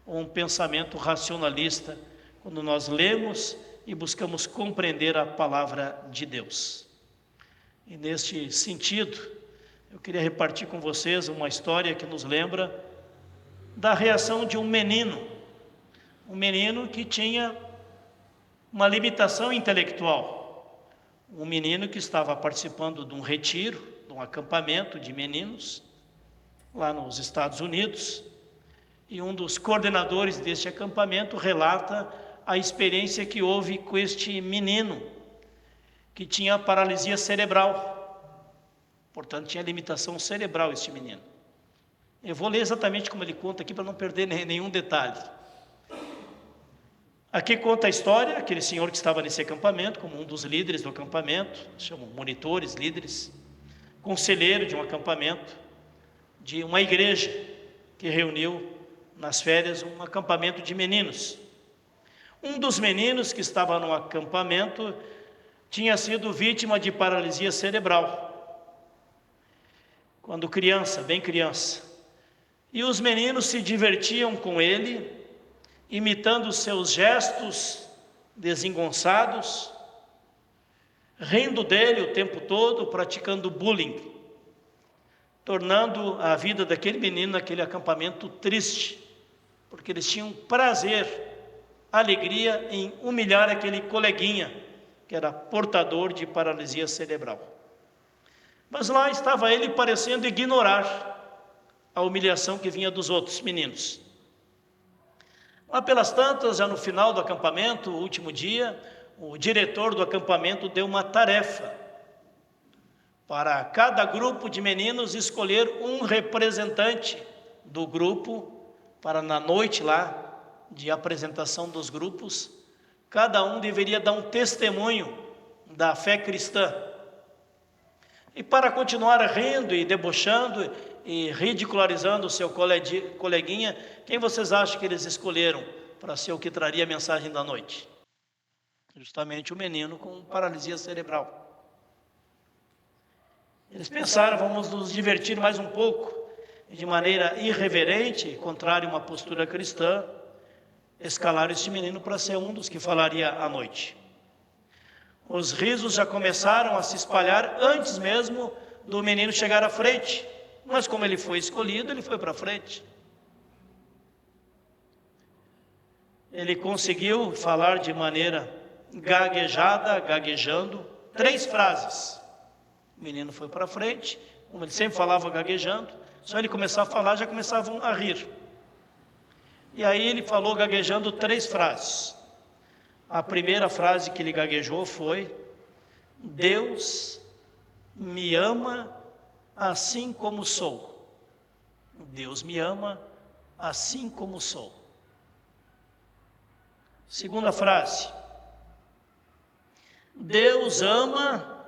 ou um pensamento racionalista, quando nós lemos e buscamos compreender a palavra de Deus. E neste sentido, eu queria repartir com vocês uma história que nos lembra da reação de um menino que tinha uma limitação intelectual, um menino que estava participando de um retiro, de um acampamento de meninos, lá nos Estados Unidos, e um dos coordenadores deste acampamento relata a experiência que houve com este menino, que tinha paralisia cerebral, portanto tinha limitação cerebral este menino. Eu vou ler exatamente como ele conta aqui, para não perder nenhum detalhe. Aqui conta a história, aquele senhor que estava nesse acampamento, como um dos líderes do acampamento, chamam monitores, líderes, conselheiro de um acampamento, de uma igreja que reuniu nas férias um acampamento de meninos. Um dos meninos que estava no acampamento tinha sido vítima de paralisia cerebral, quando criança, bem criança. E os meninos se divertiam com ele, imitando seus gestos desengonçados, rindo dele o tempo todo, praticando bullying, tornando a vida daquele menino naquele acampamento triste, porque eles tinham prazer, alegria em humilhar aquele coleguinha que era portador de paralisia cerebral. Mas lá estava ele parecendo ignorar a humilhação que vinha dos outros meninos. Lá pelas tantas, já no final do acampamento, o último dia, o diretor do acampamento deu uma tarefa para cada grupo de meninos escolher um representante do grupo, para na noite lá de apresentação dos grupos, cada um deveria dar um testemunho da fé cristã. E para continuar rindo e debochando e ridicularizando o seu coleguinha, quem vocês acham que eles escolheram para ser o que traria a mensagem da noite? Justamente o menino com paralisia cerebral. Eles pensaram, vamos nos divertir mais um pouco, e de maneira irreverente, contrária a uma postura cristã, escalaram este menino para ser um dos que falaria à noite. Os risos já começaram a se espalhar antes mesmo do menino chegar à frente, mas como ele foi escolhido, ele foi para frente. Ele conseguiu falar de maneira gaguejando, 3 frases. O menino foi para frente, como ele sempre falava gaguejando, só ele começar a falar, já começavam a rir. E aí ele falou gaguejando 3 frases. A primeira frase que ele gaguejou foi: Deus me ama assim como sou. Deus me ama assim como sou. Segunda frase: Deus ama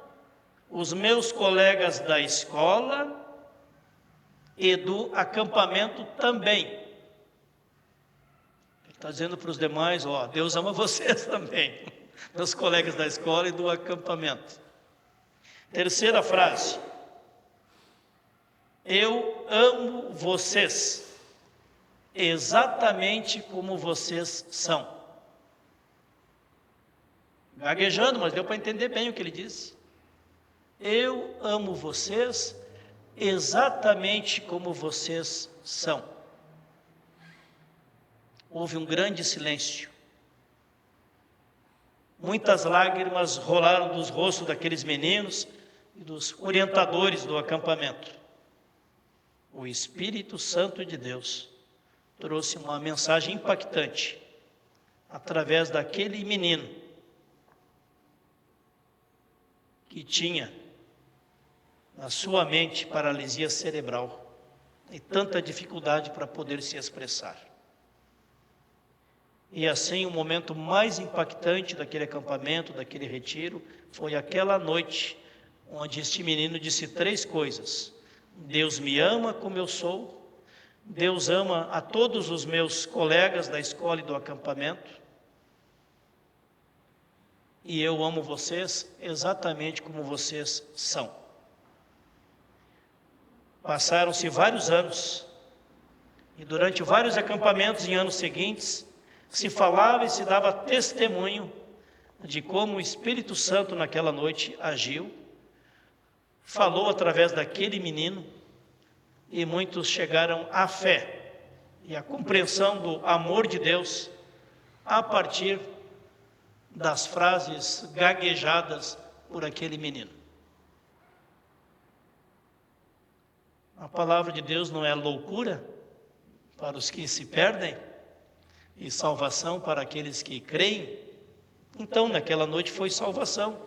os meus colegas da escola e do acampamento também. Ele está dizendo para os demais, Deus ama vocês também. dos colegas da escola e do acampamento. Terceira frase: eu amo vocês exatamente como vocês são. Gaguejando, mas deu para entender bem o que ele disse. Eu amo vocês exatamente como vocês são. Houve um grande silêncio. Muitas lágrimas rolaram dos rostos daqueles meninos e dos orientadores do acampamento. O Espírito Santo de Deus trouxe uma mensagem impactante através daquele menino que tinha na sua mente paralisia cerebral e tanta dificuldade para poder se expressar. E assim, o momento mais impactante daquele acampamento, daquele retiro, foi aquela noite onde este menino disse 3 coisas: Deus me ama como eu sou, Deus ama a todos os meus colegas da escola e do acampamento, e eu amo vocês exatamente como vocês são. Passaram-se vários anos, e durante vários acampamentos em anos seguintes, se falava e se dava testemunho de como o Espírito Santo naquela noite agiu, falou através daquele menino, e muitos chegaram à fé e à compreensão do amor de Deus a partir das frases gaguejadas por aquele menino. A palavra de Deus não é loucura para os que se perdem e salvação para aqueles que creem? Então, naquela noite foi salvação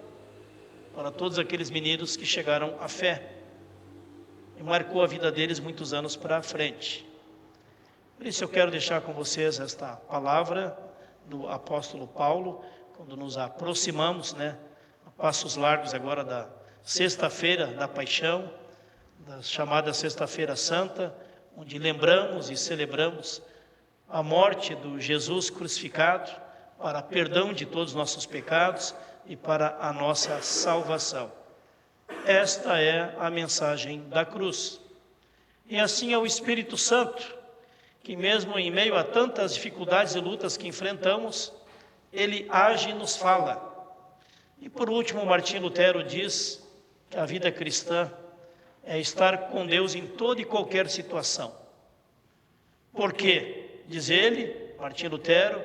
para todos aqueles meninos que chegaram à fé e marcou a vida deles muitos anos para frente. Por isso eu quero deixar com vocês esta palavra do apóstolo Paulo, quando nos aproximamos, a passos largos agora da sexta-feira da paixão, da chamada Sexta-feira Santa, onde lembramos e celebramos a morte do Jesus crucificado para perdão de todos os nossos pecados e para a nossa salvação. Esta é a mensagem da cruz. E assim é o Espírito Santo, que mesmo em meio a tantas dificuldades e lutas que enfrentamos, ele age e nos fala. E por último, Martim Lutero diz que a vida cristã é estar com Deus em toda e qualquer situação. Por quê? Diz ele, Martim Lutero,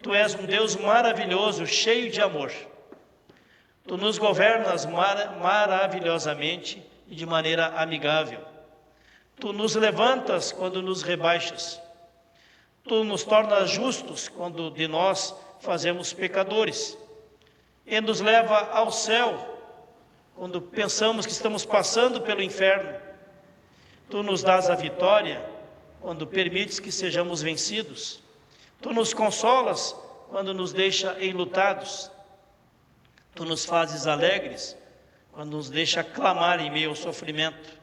tu és um Deus maravilhoso, cheio de amor. Tu nos governas maravilhosamente e de maneira amigável. Tu nos levantas quando nos rebaixas. Tu nos tornas justos quando de nós fazemos pecadores. E nos leva ao céu quando pensamos que estamos passando pelo inferno. Tu nos dás a vitória quando permites que sejamos vencidos. Tu nos consolas quando nos deixa enlutados. Tu nos fazes alegres quando nos deixa clamar em meio ao sofrimento.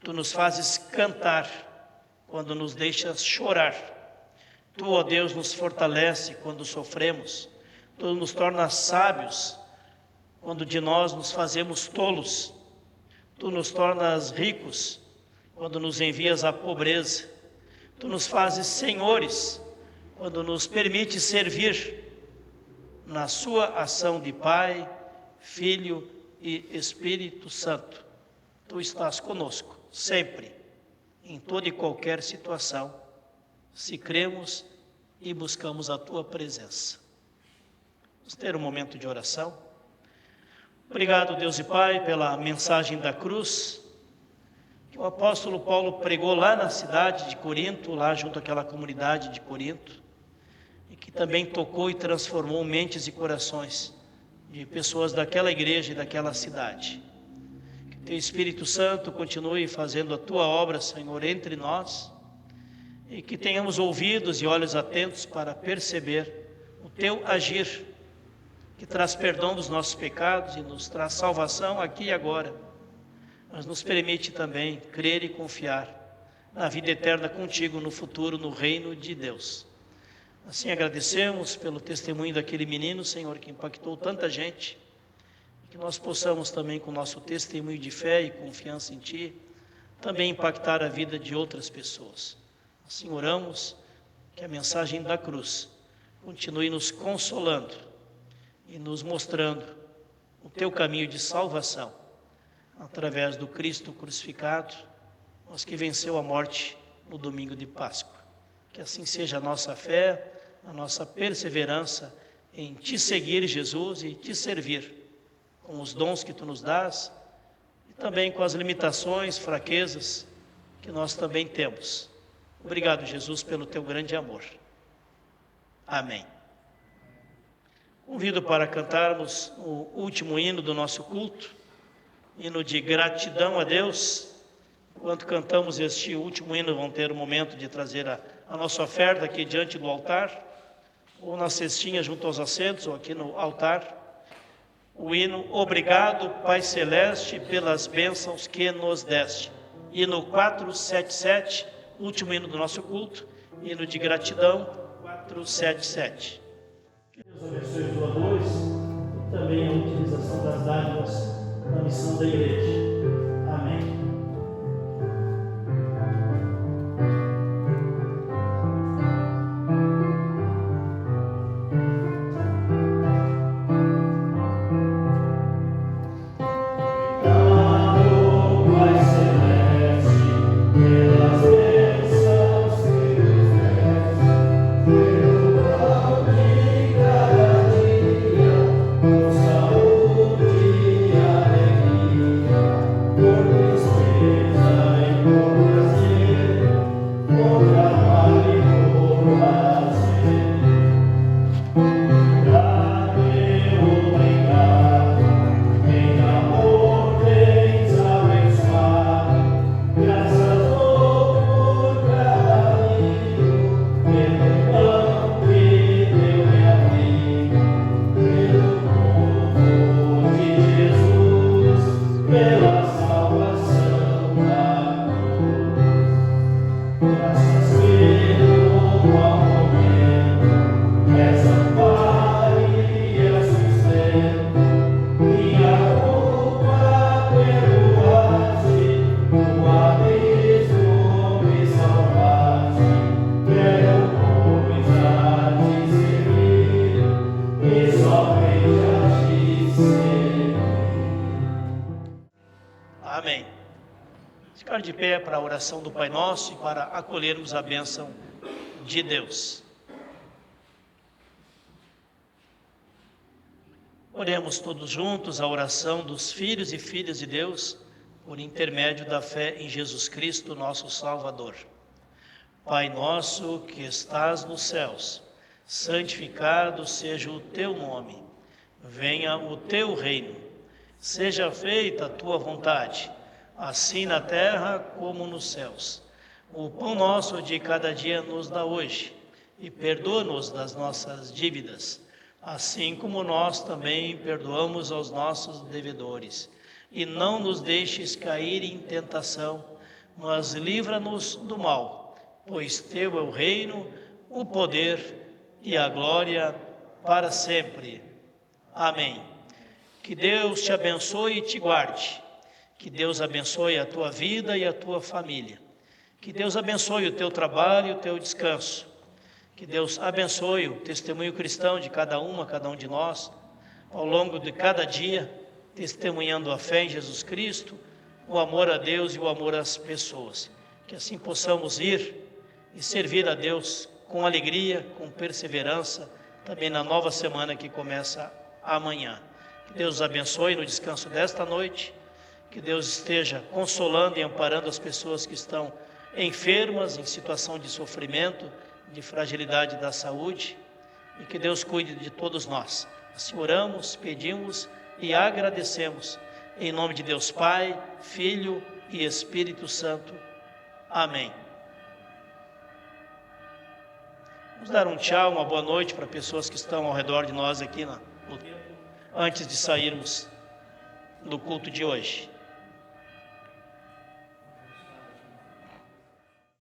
Tu nos fazes cantar quando nos deixas chorar. Tu, ó Deus, nos fortalece quando sofremos. Tu nos tornas sábios quando de nós nos fazemos tolos. Tu nos tornas ricos quando nos envias à pobreza. Tu nos fazes senhores quando nos permite servir na sua ação de Pai, Filho e Espírito Santo. Tu estás conosco, sempre, em toda e qualquer situação, se cremos e buscamos a Tua presença. Vamos ter um momento de oração. Obrigado, Deus e Pai, pela mensagem da cruz, que o apóstolo Paulo pregou lá na cidade de Corinto, lá junto àquela comunidade de Corinto, e que também tocou e transformou mentes e corações de pessoas daquela igreja e daquela cidade. Que Teu Espírito Santo continue fazendo a Tua obra, Senhor, entre nós, e que tenhamos ouvidos e olhos atentos para perceber o Teu agir, que traz perdão dos nossos pecados e nos traz salvação aqui e agora, mas nos permite também crer e confiar na vida eterna contigo no futuro, no reino de Deus. Assim agradecemos pelo testemunho daquele menino, Senhor, que impactou tanta gente, que nós possamos também, com o nosso testemunho de fé e confiança em Ti, também impactar a vida de outras pessoas. Assim oramos que a mensagem da cruz continue nos consolando e nos mostrando o Teu caminho de salvação, através do Cristo crucificado, mas que venceu a morte no domingo de Páscoa. Que assim seja a nossa fé, a nossa perseverança em Te seguir, Jesus, e Te servir com os dons que Tu nos dás e também com as limitações, fraquezas que nós também temos. Obrigado, Jesus, pelo Teu grande amor. Amém. Convido para cantarmos o último hino do nosso culto, hino de gratidão a Deus. Enquanto cantamos este último hino, vão ter o momento de trazer a nossa oferta aqui diante do altar, ou na cestinha junto aos assentos, ou aqui no altar. O hino Obrigado, Pai Celeste, pelas bênçãos que nos deste. Hino 477, último hino do nosso culto, hino de gratidão 477. Que Deus abençoe os doadores e também a utilização das dádivas na missão da igreja. Amém. Amém. Ficar de pé para a oração do Pai Nosso e para acolhermos a bênção de Deus. Oremos todos juntos a oração dos filhos e filhas de Deus, por intermédio da fé em Jesus Cristo, nosso Salvador. Pai nosso que estás nos céus, santificado seja o teu nome. Venha o teu reino. Seja feita a tua vontade, assim na terra como nos céus. O pão nosso de cada dia nos dá hoje, e perdoa-nos das nossas dívidas, assim como nós também perdoamos aos nossos devedores. E não nos deixes cair em tentação, mas livra-nos do mal, pois teu é o reino, o poder e a glória para sempre. Amém. Que Deus te abençoe e te guarde. Que Deus abençoe a tua vida e a tua família. Que Deus abençoe o teu trabalho e o teu descanso. Que Deus abençoe o testemunho cristão de cada um de nós, ao longo de cada dia, testemunhando a fé em Jesus Cristo, o amor a Deus e o amor às pessoas. Que assim possamos ir e servir a Deus com alegria, com perseverança, também na nova semana que começa amanhã. Que Deus os abençoe no descanso desta noite, que Deus esteja consolando e amparando as pessoas que estão enfermas, em situação de sofrimento, de fragilidade da saúde, e que Deus cuide de todos nós. Assim oramos, pedimos e agradecemos, em nome de Deus Pai, Filho e Espírito Santo. Amém. Vamos dar um tchau, uma boa noite para pessoas que estão ao redor de nós aqui antes de sairmos do culto de hoje.